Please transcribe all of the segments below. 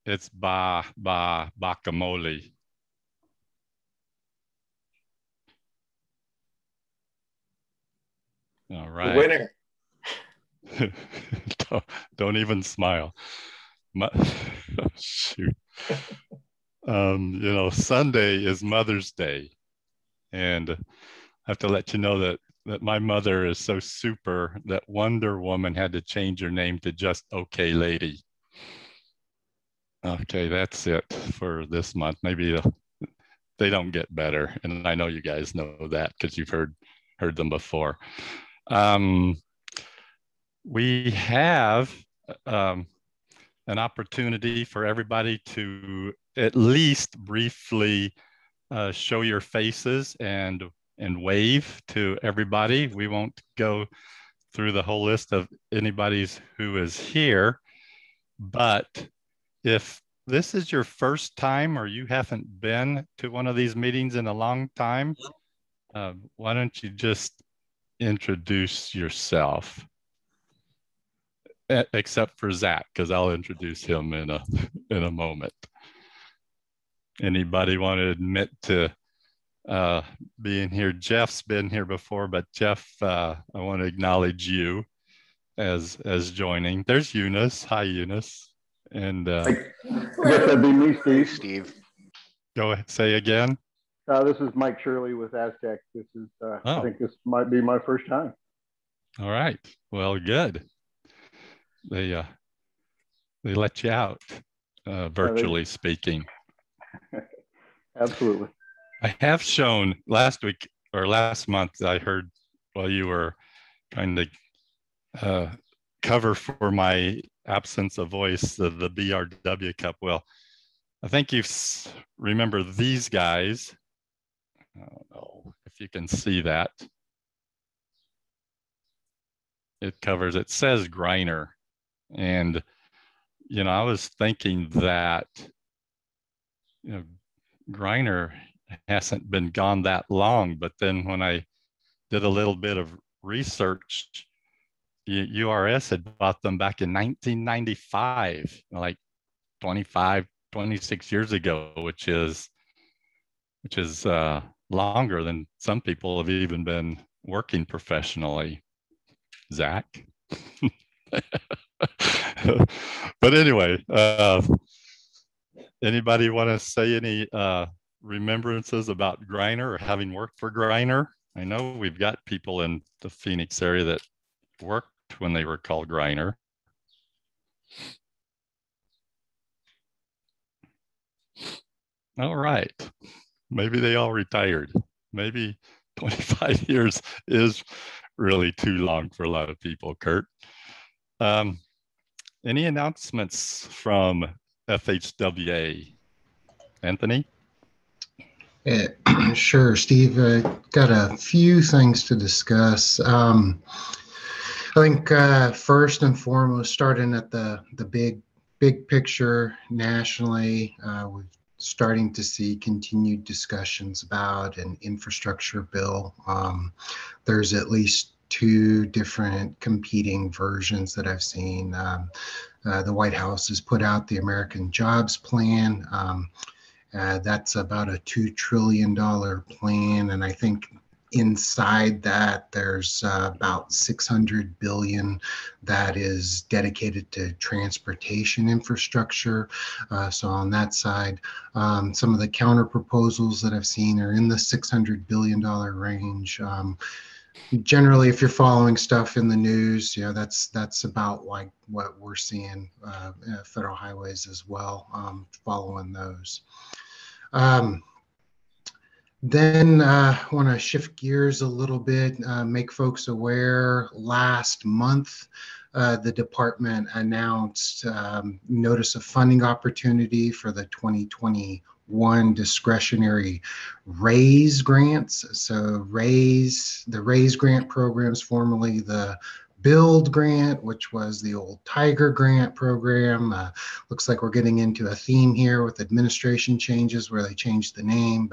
It's guacamole. All The right. winner. Don't even smile. Oh, shoot. Sunday is Mother's Day, and I have to let you know that my mother is so super that Wonder Woman had to change her name to just Okay Lady. Okay, that's it for this month. Maybe they don't get better, and I know you guys know that because you've heard them before. Um, we have um, an opportunity for everybody to at least briefly show your faces and wave to everybody. We won't go through the whole list of anybody's who is here, but if this is your first time or you haven't been to one of these meetings in a long time, why don't you just introduce yourself? Except for Zach, because I'll introduce him in a moment. Anybody want to admit to being here? Jeff's been here before, but Jeff, I want to acknowledge you as joining. There's Eunice. Hi, Eunice. And I guess that'd be me, Steve. Steve. Go ahead, say again. This is Mike Shirley with ACEC. This is, I think this might be my first time. All right. Well, good. They let you out, virtually speaking. Absolutely. I have shown last week or last month, I heard while you were trying to cover for my absence of voice, the BRW Cup. Well, I think you remember these guys. I don't know if you can see that. It says Griner. And, I was thinking that, Griner hasn't been gone that long, but then when I did a little bit of research, URS had bought them back in 1995, like 26 years ago, which is longer than some people have even been working professionally. Zach. But anyway, anybody want to say any remembrances about Griner or having worked for Griner? I know we've got people in the Phoenix area that worked when they were called Griner. All right. Maybe they all retired. Maybe 25 years is really too long for a lot of people, Kurt. Any announcements from FHWA? Anthony? Sure, Steve. Got a few things to discuss. I think first and foremost, starting at the big picture nationally, we're starting to see continued discussions about an infrastructure bill. There's at least two different competing versions that I've seen. The White House has put out the American Jobs Plan. That's about a $2 trillion plan. And I think inside that, there's about $600 billion that is dedicated to transportation infrastructure. So on that side, some of the counter proposals that I've seen are in the $600 billion range. Generally, if you're following stuff in the news, that's about like what we're seeing federal highways as well, following those. Then I want to shift gears a little bit, make folks aware. Last month, the department announced notice of funding opportunity for the 2021 discretionary RAISE grants. So the RAISE grant program is formerly the Build grant, which was the old Tiger grant program. Looks like we're getting into a theme here with administration changes where they changed the name.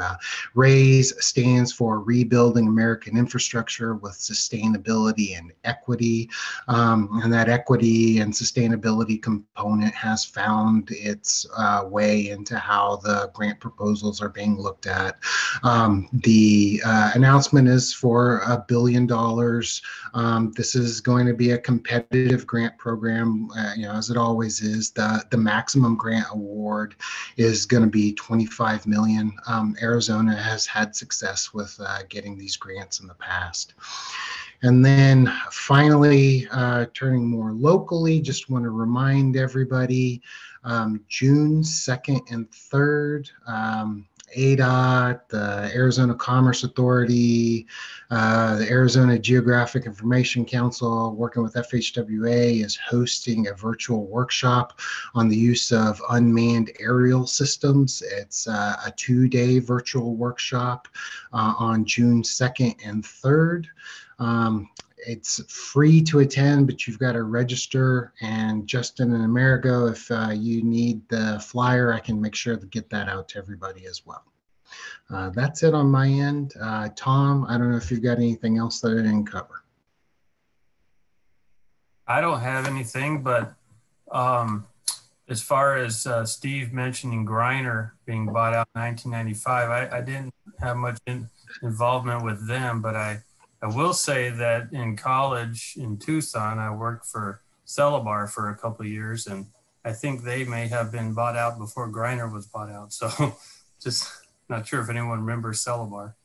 RAISE stands for Rebuilding American Infrastructure with Sustainability and Equity. And that equity and sustainability component has found its way into how the grant proposals are being looked at. The announcement is for $1 billion. This is going to be a competitive grant program, as it always is. The maximum grant award is going to be $25 million. Arizona has had success with getting these grants in the past. And then finally, turning more locally, just want to remind everybody, June 2nd and 3rd, ADOT, the Arizona Commerce Authority, the Arizona Geographic Information Council, working with FHWA, is hosting a virtual workshop on the use of unmanned aerial systems. It's a 2-day virtual workshop on June 2nd and 3rd. It's free to attend, but you've got to register. And Justin and Amerigo, if you need the flyer, I can make sure to get that out to everybody as well. That's it on my end. Tom, I don't know if you've got anything else that I didn't cover. I don't have anything, but as far as Steve mentioning Griner being bought out in 1995, I didn't have much involvement with them, but I will say that in college in Tucson, I worked for Celabar for a couple of years, and I think they may have been bought out before Griner was bought out. So just not sure if anyone remembers Celabar.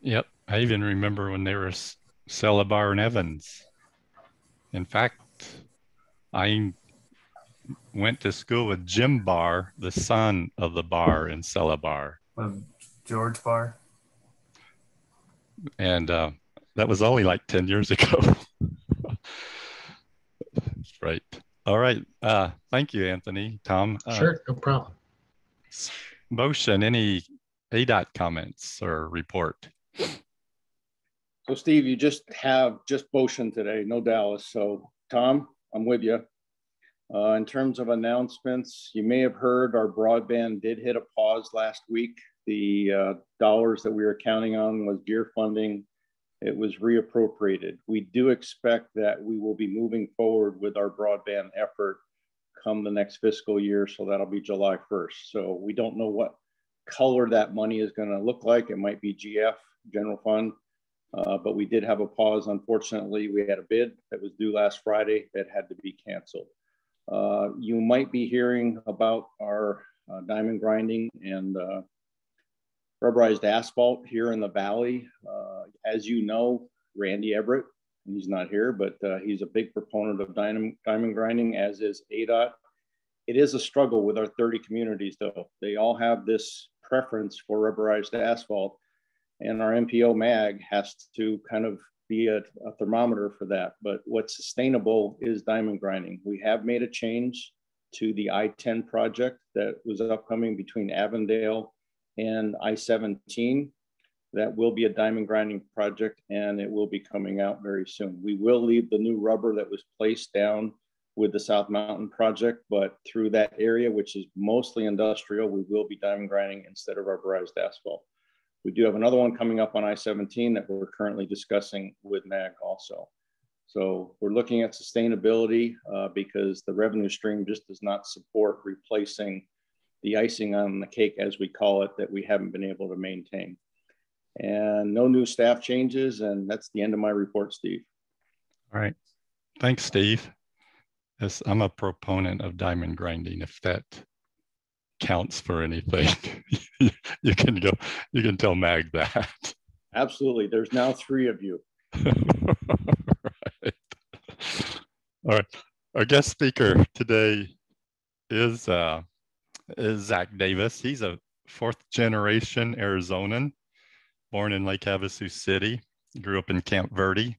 Yep, I even remember when they were Celabar and Evans. In fact, I went to school with Jim Barr, the son of the Barr in Celabar. With George Barr. And that was only like 10 years ago. Right. All right. Thank you, Anthony. Tom. Sure, no problem. Motion, any ADOT comments or report? So Steve, you just have Motion today, no Dallas. So Tom, I'm with you. In terms of announcements, you may have heard our broadband did hit a pause last week. The dollars that we were counting on was GEAR funding. It was reappropriated. We do expect that we will be moving forward with our broadband effort come the next fiscal year. So that'll be July 1st. So we don't know what color that money is going to look like. It might be GF, general fund, but we did have a pause. Unfortunately, we had a bid that was due last Friday that had to be canceled. You might be hearing about our diamond grinding and rubberized asphalt here in the Valley. As you know, Randy Everett, he's not here, but he's a big proponent of diamond grinding, as is ADOT. It is a struggle with our 30 communities, though. They all have this preference for rubberized asphalt, and our MPO MAG has to kind of be a thermometer for that. But what's sustainable is diamond grinding. We have made a change to the I-10 project that was upcoming between Avondale and I-17. That will be a diamond grinding project, and it will be coming out very soon. We will leave the new rubber that was placed down with the South Mountain project, but through that area, which is mostly industrial, we will be diamond grinding instead of rubberized asphalt. We do have another one coming up on I-17 that we're currently discussing with MAG also. So we're looking at sustainability because the revenue stream just does not support replacing the icing on the cake, as we call it, that we haven't been able to maintain. And no new staff changes, and that's the end of my report, Steve. All right. Thanks, Steve. Yes, I'm a proponent of diamond grinding, if that counts for anything. you can tell MAG that. Absolutely. There's now 3 of you. Right. All right. Our guest speaker today is Zach Davis. He's a 4th-generation Arizonan, born in Lake Havasu City, grew up in Camp Verde.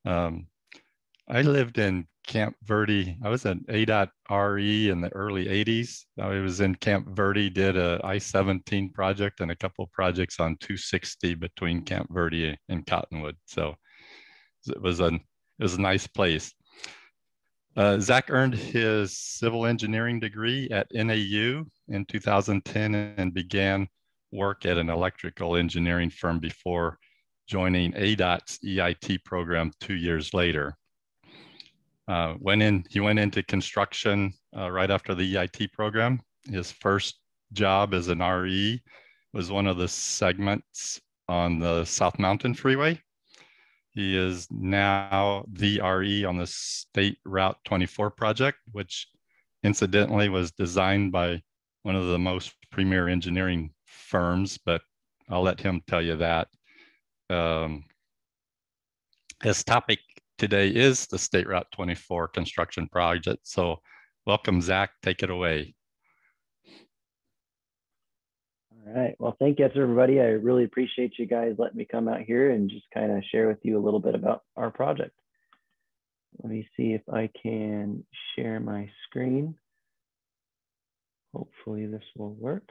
I lived in Camp Verde. I was an ADOT RE in the early 80s. I was in Camp Verde, did a I-17 project and a couple of projects on 260 between Camp Verde and Cottonwood. So It was a nice place. Zach earned his civil engineering degree at NAU in 2010 and began work at an electrical engineering firm before joining ADOT's EIT program 2 years later. He went into construction right after the EIT program. His first job as an RE was one of the segments on the South Mountain Freeway. He is now the RE on the State Route 24 project, which incidentally was designed by one of the most premier engineering firms, but I'll let him tell you that. His topic today is the State Route 24 construction project. So welcome, Zach, take it away. All right, well, thank you everybody. I really appreciate you guys letting me come out here and just kind of share with you a little bit about our project. Let me see if I can share my screen. Hopefully this will work.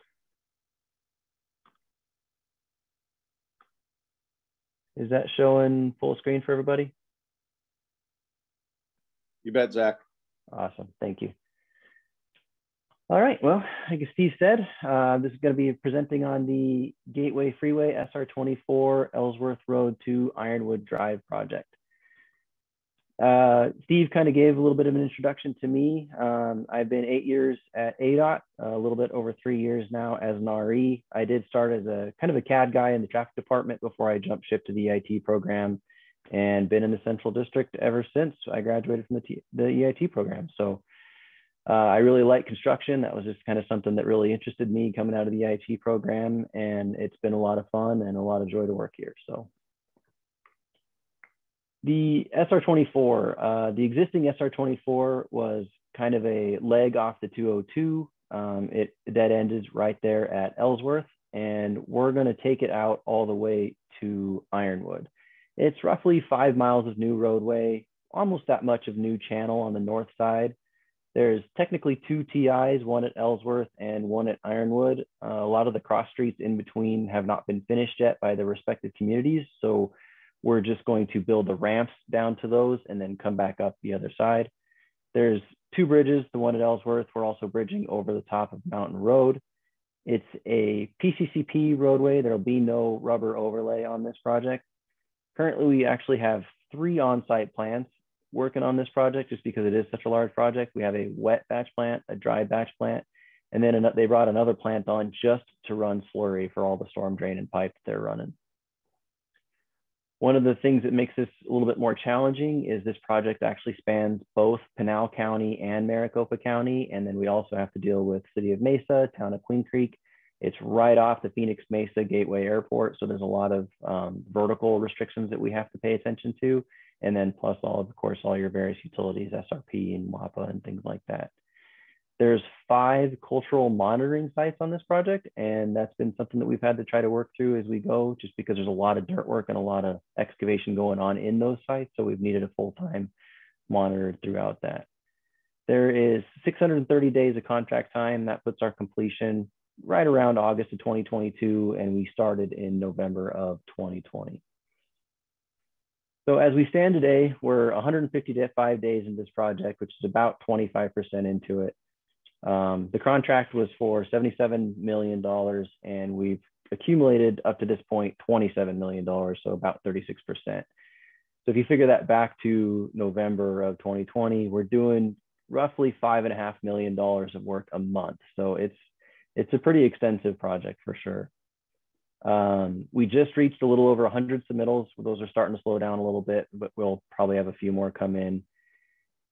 Is that showing full screen for everybody? You bet, Zach. Awesome, thank you. All right, well, like Steve said, this is going to be presenting on the Gateway Freeway SR24 Ellsworth Road to Ironwood Drive project. Steve kind of gave a little bit of an introduction to me. I've been 8 years at ADOT, a little bit over 3 years now as an RE. I did start as a kind of a CAD guy in the traffic department before I jumped ship to the EIT program, and been in the Central District ever since I graduated from the EIT program. So I really like construction. That was just kind of something that really interested me coming out of the EIT program, and it's been a lot of fun and a lot of joy to work here. So the SR24, the existing SR24 was kind of a leg off the 202. It dead ended right there at Ellsworth, and we're going to take it out all the way to Ironwood. It's roughly 5 miles of new roadway, almost that much of new channel on the north side. There's technically 2 TIs, one at Ellsworth and one at Ironwood. A lot of the cross streets in between have not been finished yet by the respective communities. So we're just going to build the ramps down to those and then come back up the other side. There's 2 bridges, the one at Ellsworth. We're also bridging over the top of Mountain Road. It's a PCCP roadway. There'll be no rubber overlay on this project. Currently, we actually have 3 on-site plants working on this project just because it is such a large project. We have a wet batch plant, a dry batch plant, and then they brought another plant on just to run slurry for all the storm drain and pipe that they're running. One of the things that makes this a little bit more challenging is this project actually spans both Pinal County and Maricopa County, and then we also have to deal with City of Mesa, Town of Queen Creek. It's right off the Phoenix Mesa Gateway Airport, so there's a lot of vertical restrictions that we have to pay attention to. And then plus of course, all your various utilities, SRP and WAPA and things like that. There's 5 cultural monitoring sites on this project, and that's been something that we've had to try to work through as we go, just because there's a lot of dirt work and a lot of excavation going on in those sites. So we've needed a full-time monitor throughout that. There is 630 days of contract time. That puts our completion right around August of 2022, and we started in November of 2020. So as we stand today, we're 155 days into this project, which is about 25% into it. The contract was for $77 million, and we've accumulated up to this point $27 million, so about 36%. So if you figure that back to November of 2020, we're doing roughly $5.5 million of work a month. So it's a pretty extensive project for sure. We just reached a little over 100 submittals. Those are starting to slow down a little bit, but we'll probably have a few more come in.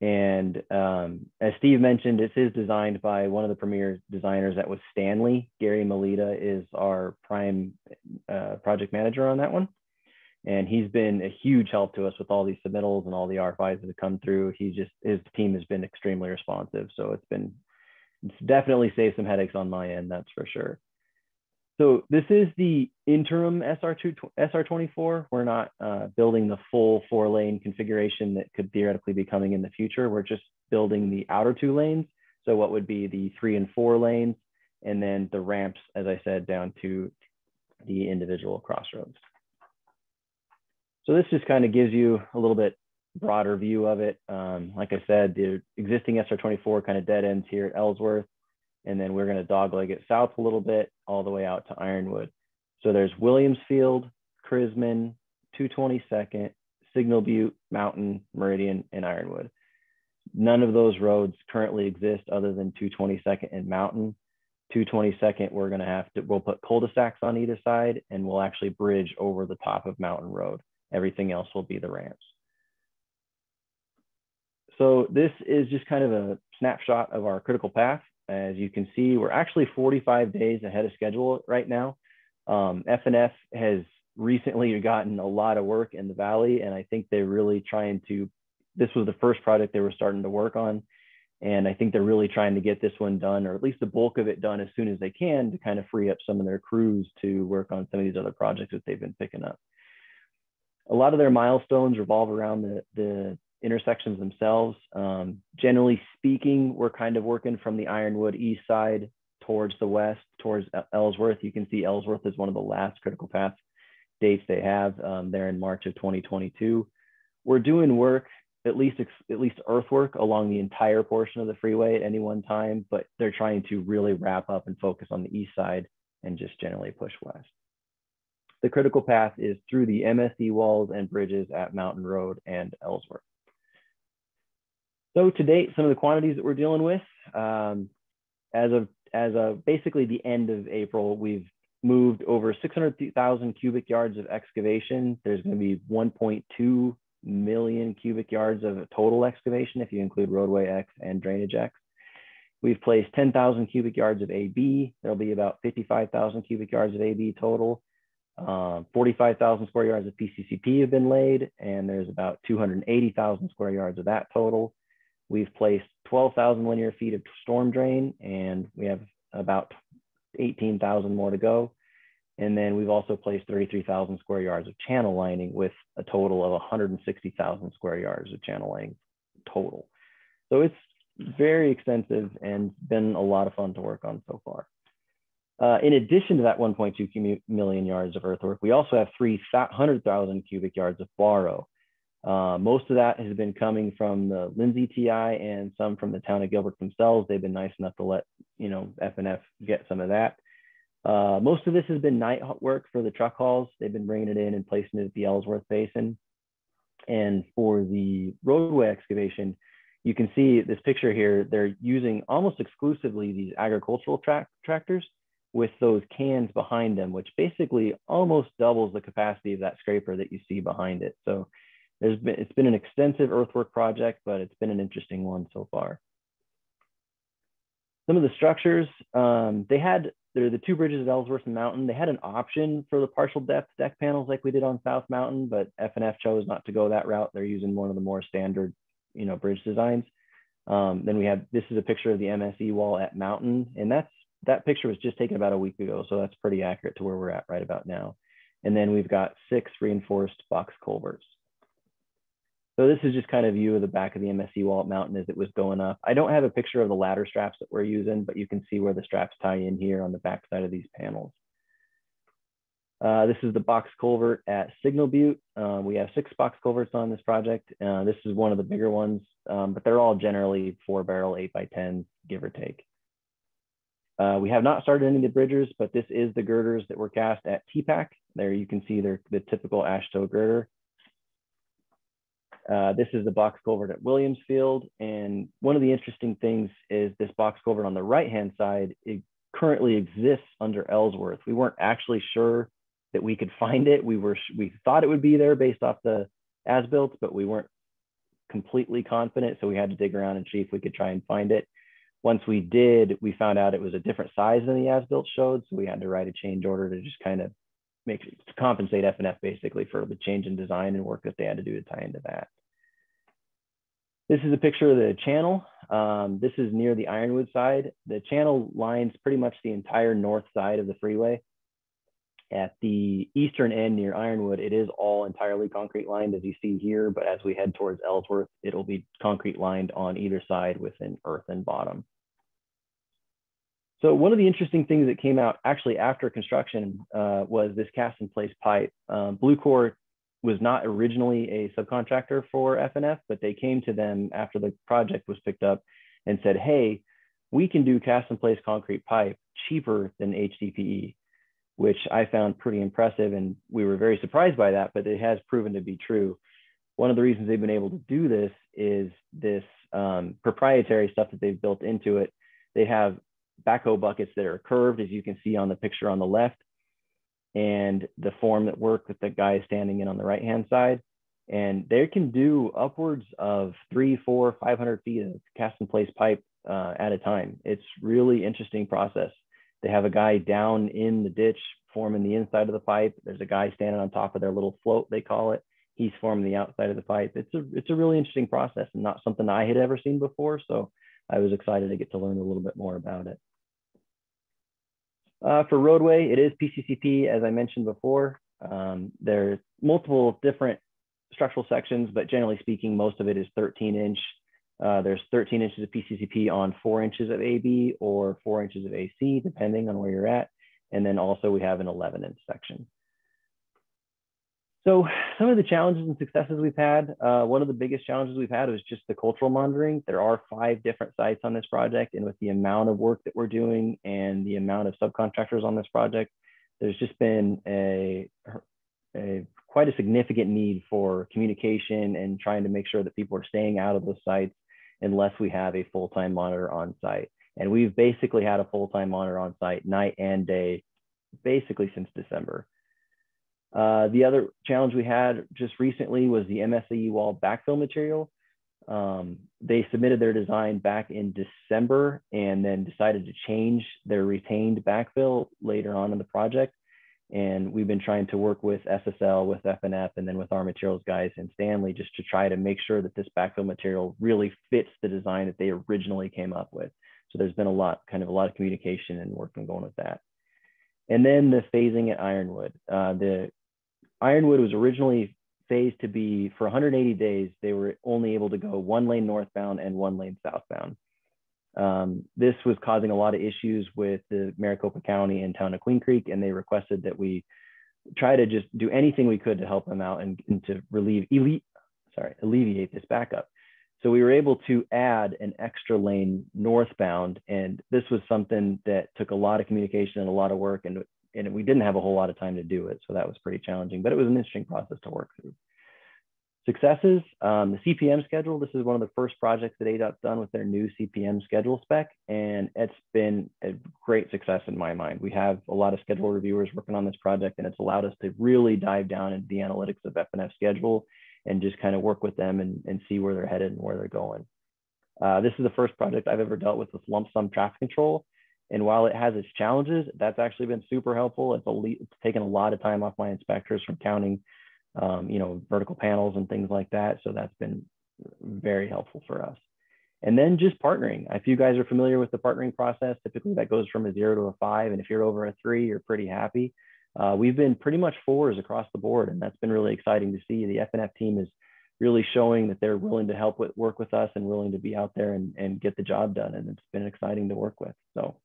And as Steve mentioned, this is designed by one of the premier designers that was Stanley. Gary Melita is our prime project manager on that one. And he's been a huge help to us with all these submittals and all the R5s that have come through. His team has been extremely responsive. So it's definitely saved some headaches on my end, that's for sure. So this is the interim SR24. We're not building the full 4-lane configuration that could theoretically be coming in the future. We're just building the outer 2 lanes. So what would be the 3 and 4 lanes, and then the ramps, as I said, down to the individual crossroads. So this just kind of gives you a little bit broader view of it. Like I said, the existing SR-24 kind of dead ends here at Ellsworth, and then we're going to dogleg it south a little bit all the way out to Ironwood. So there's Williamsfield, Chrisman, 222nd, Signal Butte, Mountain, Meridian, and Ironwood. None of those roads currently exist other than 222nd and Mountain. 222nd, we'll put cul-de-sacs on either side, and we'll actually bridge over the top of Mountain Road. Everything else will be the ramps. So this is just kind of a snapshot of our critical path. As you can see, we're actually 45 days ahead of schedule right now. F&F has recently gotten a lot of work in the Valley, and I think they're really trying to, this was the first project they were starting to work on. And I think they're really trying to get this one done, or at least the bulk of it done as soon as they can, to kind of free up some of their crews to work on some of these other projects that they've been picking up. A lot of their milestones revolve around the intersections themselves. Generally speaking, we're kind of working from the Ironwood east side towards the west, towards Ellsworth. You can see Ellsworth is one of the last critical path dates they have. There in March of 2022. We're doing work, at least earthwork along the entire portion of the freeway at any one time, but they're trying to really wrap up and focus on the east side and just generally push west. The critical path is through the MSE walls and bridges at Mountain Road and Ellsworth. So to date, some of the quantities that we're dealing with, as of basically the end of April, we've moved over 600,000 cubic yards of excavation. There's going to be 1.2 million cubic yards of total excavation if you include roadway X and drainage X. We've placed 10,000 cubic yards of AB. There'll be about 55,000 cubic yards of AB total. 45,000 square yards of PCCP have been laid, and there's about 280,000 square yards of that total. We've placed 12,000 linear feet of storm drain, and we have about 18,000 more to go. And then we've also placed 33,000 square yards of channel lining, with a total of 160,000 square yards of channel lining total. So it's very extensive and been a lot of fun to work on so far. In addition to that 1.2 million yards of earthwork, we also have 300,000 cubic yards of borrow. Most of that has been coming from the Lindsay TI and some from the town of Gilbert themselves. They've been nice enough to let F&F get some of that. Most of this has been night work for the truck hauls. They've been bringing it in and placing it at the Ellsworth Basin. And for the roadway excavation, you can see this picture here. They're using almost exclusively these agricultural tractors with those cans behind them, which basically almost doubles the capacity of that scraper that you see behind it. So it's been an extensive earthwork project, but it's been an interesting one so far. Some of the structures, they're the two bridges at Ellsworth and Mountain. They had an option for the partial depth deck panels like we did on South Mountain, but F&F chose not to go that route. They're using one of the more standard, bridge designs. Then we have, this is a picture of the MSE wall at Mountain, and that picture was just taken about a week ago, so that's pretty accurate to where we're at right about now. And then we've got 6 reinforced box culverts. So this is just kind of a view of the back of the MSE wall at Mountain as it was going up. I don't have a picture of the ladder straps that we're using, but you can see where the straps tie in here on the back side of these panels. This is the box culvert at Signal Butte. We have 6 box culverts on this project. This is one of the bigger ones, but they're all generally 4-barrel 8x10, give or take. We have not started any of the bridges, but this is the girders that were cast at TPAC. There you can see the typical ash toe girder. This is the box culvert at Williamsfield. And one of the interesting things is this box culvert on the right-hand side, it currently exists under Ellsworth. We weren't actually sure that we could find it. We thought it would be there based off the as-built, but we weren't completely confident. So we had to dig around and see if we could try and find it. Once we did, we found out it was a different size than the as-built showed. So we had to write a change order to just kind of compensate F&F basically for the change in design and work that they had to do to tie into that. This is a picture of the channel. This is near the Ironwood side. The channel lines pretty much the entire north side of the freeway. At the eastern end near Ironwood, it is all entirely concrete lined as you see here, but as we head towards Ellsworth, it'll be concrete lined on either side with an earthen bottom. So one of the interesting things that came out actually after construction was this cast in place pipe. Blue Core was not originally a subcontractor for FNF, but they came to them after the project was picked up and said, hey, we can do cast in place concrete pipe cheaper than HDPE, which I found pretty impressive. And we were very surprised by that, but it has proven to be true. One of the reasons they've been able to do this is this proprietary stuff that they've built into it. They have backhoe buckets that are curved, as you can see on the picture on the left, and the form that work with the guy standing in on the right-hand side. And they can do upwards of 300, 400, 500 feet of cast in place pipe at a time. It's really interesting process. They have a guy down in the ditch forming the inside of the pipe. There's a guy standing on top of their little float, they call it. He's forming the outside of the pipe. It's a really interesting process and not something I had ever seen before. So I was excited to get to learn a little bit more about it. For roadway, it is PCCP, as I mentioned before. There's multiple different structural sections, but generally speaking, most of it is 13-inch. There's 13 inches of PCCP on 4 inches of AB or 4 inches of AC, depending on where you're at. And then also we have an 11-inch section. So some of the challenges and successes we've had, one of the biggest challenges we've had was just the cultural monitoring. There are 5 different sites on this project, and with the amount of work that we're doing and the amount of subcontractors on this project, there's just been quite a significant need for communication and trying to make sure that people are staying out of those sites unless we have a full-time monitor on site. And we've basically had a full-time monitor on site night and day, basically since December. The other challenge we had just recently was the MSAE wall backfill material. They submitted their design back in December and then decided to change their retained backfill later on in the project. And we've been trying to work with SSL, with FNF, and then with our materials guys in Stanley just to try to make sure that this backfill material really fits the design that they originally came up with. So there's been a lot of communication and work going with that. And then the phasing at Ironwood. The Ironwood was originally phased to be for 180 days. They were only able to go 1 lane northbound and 1 lane southbound. This was causing a lot of issues with the Maricopa County and town of Queen Creek, and they requested that we try to just do anything we could to help them out and to alleviate this backup. So we were able to add an extra lane northbound, and this was something that took a lot of communication and a lot of work, and we didn't have a whole lot of time to do it. So that was pretty challenging, but it was an interesting process to work through. Successes, the Cpm schedule. This is one of the first projects that ADOT's done with their new Cpm schedule spec, and it's been a great success in my mind. We have a lot of schedule reviewers working on this project, and it's allowed us to really dive down into the analytics of FNF schedule and just kind of work with them and see where they're headed and where they're going. This is the first project I've ever dealt with lump sum traffic control. And while it has its challenges, that's actually been super helpful. It's taken a lot of time off my inspectors from counting, vertical panels and things like that. So that's been very helpful for us. And then just partnering. If you guys are familiar with the partnering process, typically that goes from a 0 to a 5. And if you're over a 3, you're pretty happy. We've been pretty much 4s across the board. And that's been really exciting to see. The FNF team is really showing that they're willing to work with us and willing to be out there and get the job done. And it's been exciting to work with. So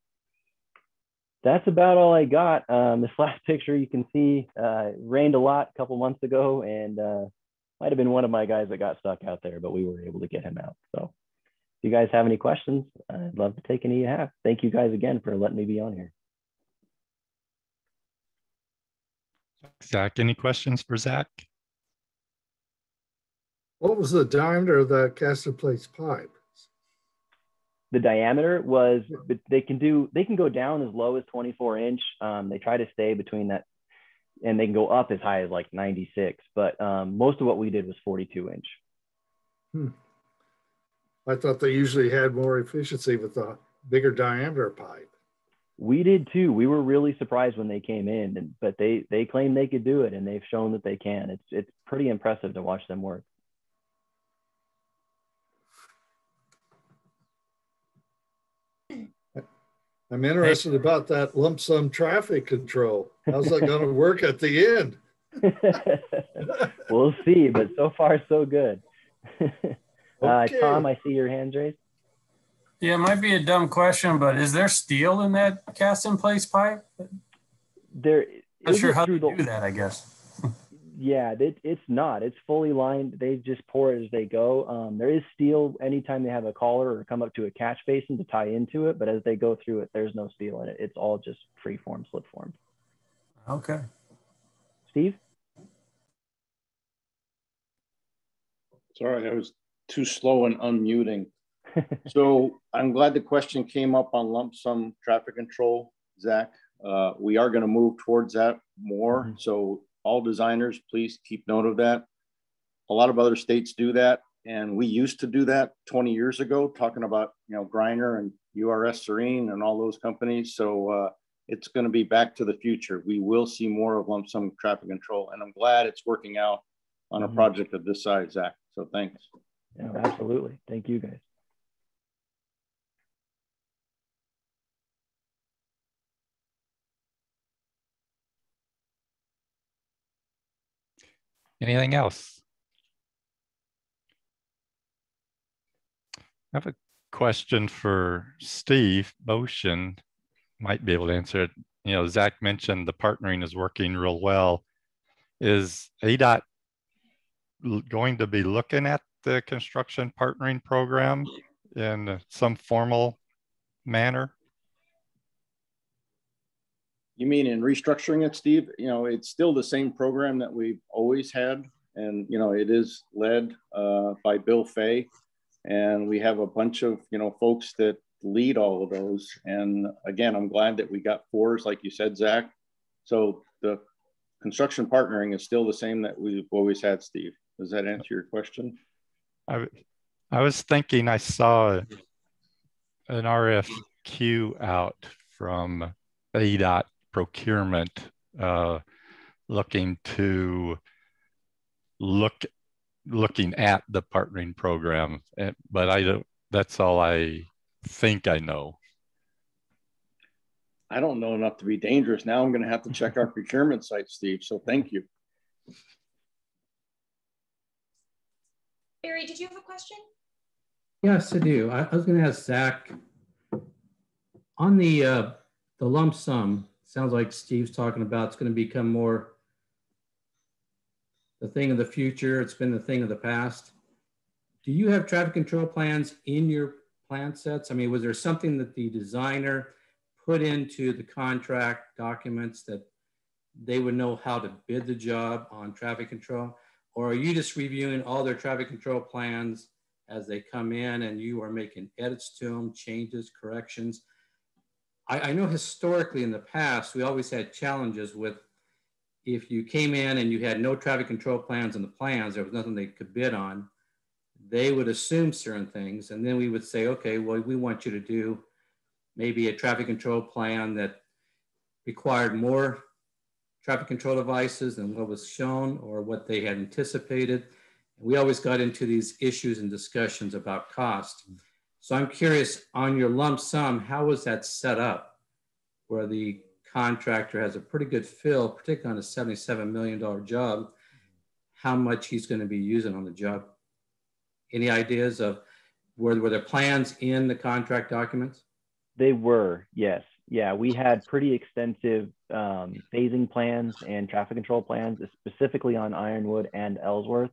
that's about all I got. This last picture you can see, it rained a lot a couple months ago, and might have been one of my guys that got stuck out there, but we were able to get him out. So if you guys have any questions, I'd love to take any you have. Thank you guys again for letting me be on here. Zach, any questions for Zach? What was the diameter of the cast in place pipe? The diameter was, they can go down as low as 24 inch. They try to stay between that, and they can go up as high as like 96, but most of what we did was 42 inch. I thought they usually had more efficiency with a bigger diameter pipe. We did too. We were really surprised when they came in, but they claim they could do it, and they've shown that they can. It's pretty impressive to watch them work. I'm interested about that lump sum traffic control. How's that going to work at the end? We'll see, but so far so good. Okay. Tom, I see your hands raised. Yeah, it might be a dumb question, but is there steel in that cast in place pipe? There. Not sure how to do that, I guess. Yeah, it's not. It's fully lined. They just pour it as they go. There is steel anytime they have a collar or come up to a catch basin to tie into it, but as they go through it, there's no steel in it. It's all just free form, slip formed. Okay. Steve? Sorry, I was too slow in unmuting. So I'm glad the question came up on lump sum traffic control, Zach. We are going to move towards that more. So all designers, please keep note of that. A lot of other states do that. And we used to do that 20 years ago, talking about, you know, Griner and URS Serene and all those companies. So it's going to be back to the future. We will see more of lump sum traffic control. And I'm glad it's working out on a project of this size, Zach. So thanks. Yeah, absolutely. Thank you, guys. Anything else? I have a question for Steve Motion. Might be able to answer it. You know, Zach mentioned the partnering is working real well. Is ADOT going to be looking at the construction partnering program in some formal manner? You mean in restructuring it, Steve? You know, it's still the same program that we've always had. And, you know, it is led by Bill Fay. And we have a bunch of, you know, folks that lead all of those. And again, I'm glad that we got fours, like you said, Zach. So the construction partnering is still the same that we've always had, Steve. Does that answer your question? I was thinking I saw an RFQ out from ADOT procurement looking at the partnering program, but I don't. That's all I think I know. I don't know enough to be dangerous. Now I'm going to have to check our procurement site, Steve. So thank you. Barry, did you have a question? Yes, I do. I was going to ask Zach on the lump sum. Sounds like Steve's talking about it's going to become more the thing of the future. It's been the thing of the past. Do you have traffic control plans in your plan sets? I mean, was there something that the designer put into the contract documents that they would know how to bid the job on traffic control? Or are you just reviewing all their traffic control plans as they come in and you are making edits to them, changes, corrections? I know historically in the past, we always had challenges with if you came in and you had no traffic control plans in the plans, there was nothing they could bid on. They would assume certain things. And then we would say, okay, well, we want you to do maybe a traffic control plan that required more traffic control devices than what was shown or what they had anticipated. We always got into these issues and discussions about cost. So I'm curious, on your lump sum, how was that set up where the contractor has a pretty good fill, particularly on a $77 million job, how much he's going to be using on the job? Any ideas of were there plans in the contract documents? They were, yes. Yeah, we had pretty extensive phasing plans and traffic control plans, specifically on Ironwood and Ellsworth.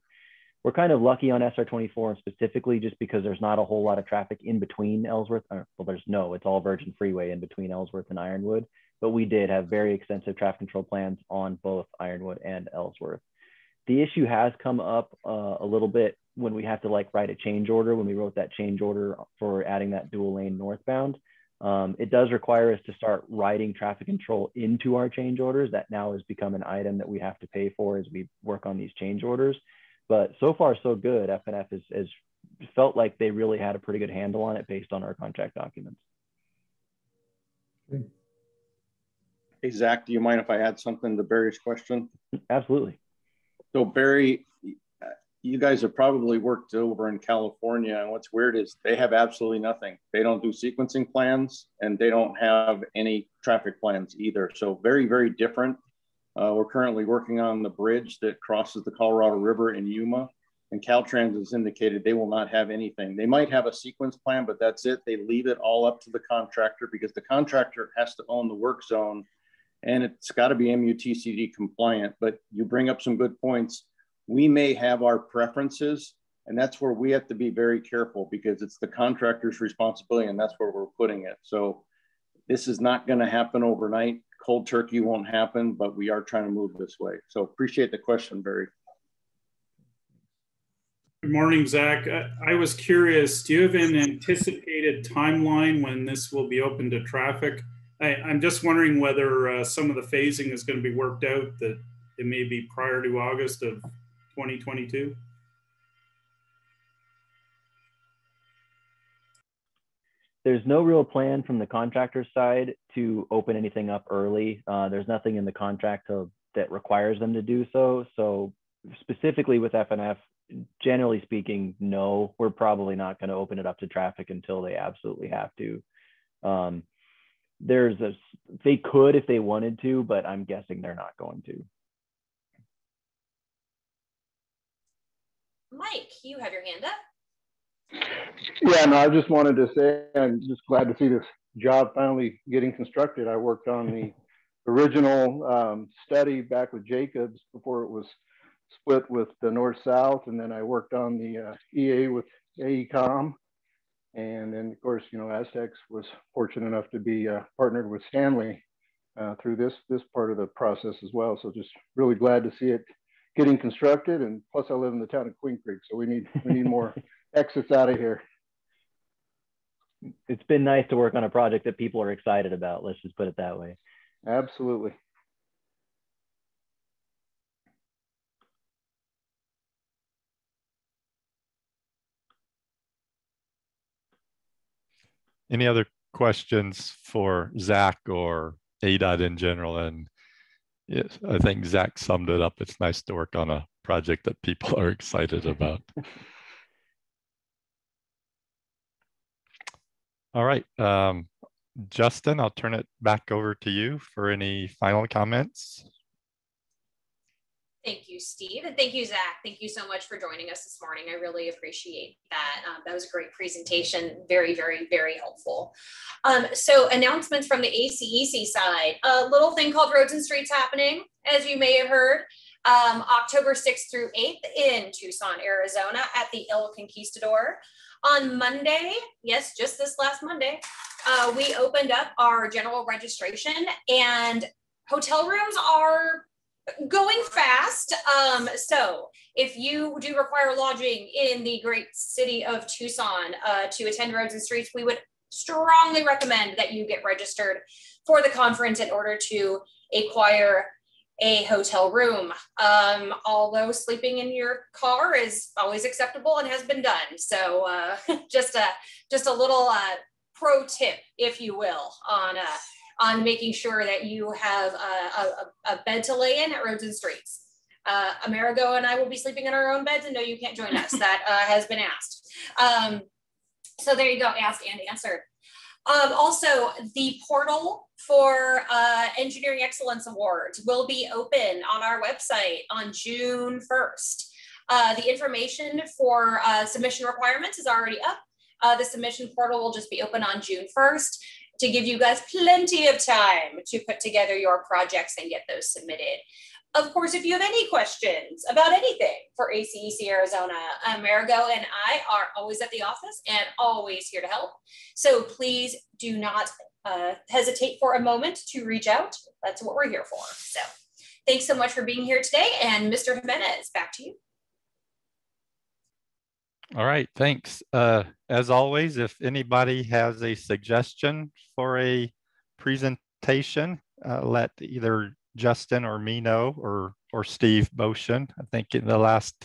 We're kind of lucky on SR24 specifically just because there's not a whole lot of traffic in between Ellsworth. It's all Virgin Freeway in between Ellsworth and Ironwood. But we did have very extensive traffic control plans on both Ironwood and Ellsworth. The issue has come up a little bit when we have to write a change order, when we wrote that change order for adding that dual lane northbound. It does require us to start writing traffic control into our change orders. That now has become an item that we have to pay for as we work on these change orders. But so far, so good. FNF has felt like they really had a pretty good handle on it based on our contract documents. Hey, Zach, do you mind if I add something to Barry's question? Absolutely. So Barry, you guys have probably worked over in California, and what's weird is they have absolutely nothing. They don't do sequencing plans, and they don't have any traffic plans either. So very, very different. We're currently working on the bridge that crosses the Colorado River in Yuma, and Caltrans has indicated they will not have anything. They might have a sequence plan, but that's it. They leave it all up to the contractor because the contractor has to own the work zone and it's got to be MUTCD compliant. But you bring up some good points. We may have our preferences, and that's where we have to be very careful because it's the contractor's responsibility, and that's where we're putting it. So this is not going to happen overnight. Cold turkey won't happen, but we are trying to move this way. So appreciate the question, Barry. Good morning, Zach. I was curious, do you have an anticipated timeline when this will be open to traffic? I'm just wondering whether some of the phasing is going to be worked out, that it may be prior to August of 2022. There's no real plan from the contractor side to open anything up early. There's nothing in the contract that requires them to do so. So specifically with FNF, generally speaking, no, we're probably not going to open it up to traffic until they absolutely have to. They could if they wanted to, but I'm guessing they're not going to. Mike, you have your hand up. Yeah, no, I just wanted to say I'm just glad to see this job finally getting constructed. I worked on the original study back with Jacobs before it was split with the North-South, and then I worked on the EA with AECOM. And then, of course, you know, ACEC was fortunate enough to be partnered with Stanley through this part of the process as well. So just really glad to see it getting constructed. And plus, I live in the town of Queen Creek, so we need more exits out of here. It's been nice to work on a project that people are excited about. Let's just put it that way. Absolutely. Any other questions for Zach or ADOT in general? And yes, I think Zach summed it up. It's nice to work on a project that people are excited about. All right, Justin, I'll turn it back over to you for any final comments. Thank you, Steve. And thank you, Zach. Thank you so much for joining us this morning. I really appreciate that. That was a great presentation. Very, very, very helpful. So announcements from the ACEC side. A little thing called Roads and Streets happening, as you may have heard, October 6th through 8th in Tucson, Arizona at the El Conquistador. On Monday, yes, just this last Monday, we opened up our general registration, and hotel rooms are going fast. So if you do require lodging in the great city of Tucson to attend Roads and Streets, we would strongly recommend that you get registered for the conference in order to acquire a hotel room. Although sleeping in your car is always acceptable and has been done. So just a little pro tip, if you will, on making sure that you have a bed to lay in at Roads and Streets. Amerigo and I will be sleeping in our own beds, and no, you can't join us. That has been asked. So there you go, asked and answered. Also, the portal for Engineering Excellence Awards will be open on our website on June 1st. The information for submission requirements is already up. The submission portal will just be open on June 1st to give you guys plenty of time to put together your projects and get those submitted. Of course, if you have any questions about anything for ACEC Arizona, Amerigo and I are always at the office and always here to help. So please do not hesitate for a moment to reach out. That's what we're here for. So thanks so much for being here today. And Mr. Jimenez, back to you. All right, thanks. As always, if anybody has a suggestion for a presentation, let either Justin or me know, or Steve Boshin. I think in the last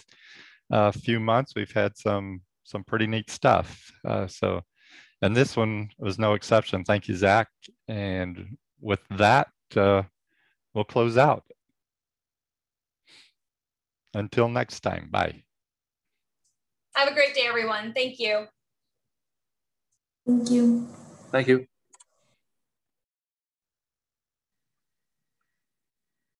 few months, we've had some pretty neat stuff. And this one was no exception. Thank you, Zach. And with that, we'll close out. Until next time, bye. Have a great day, everyone. Thank you. Thank you. Thank you.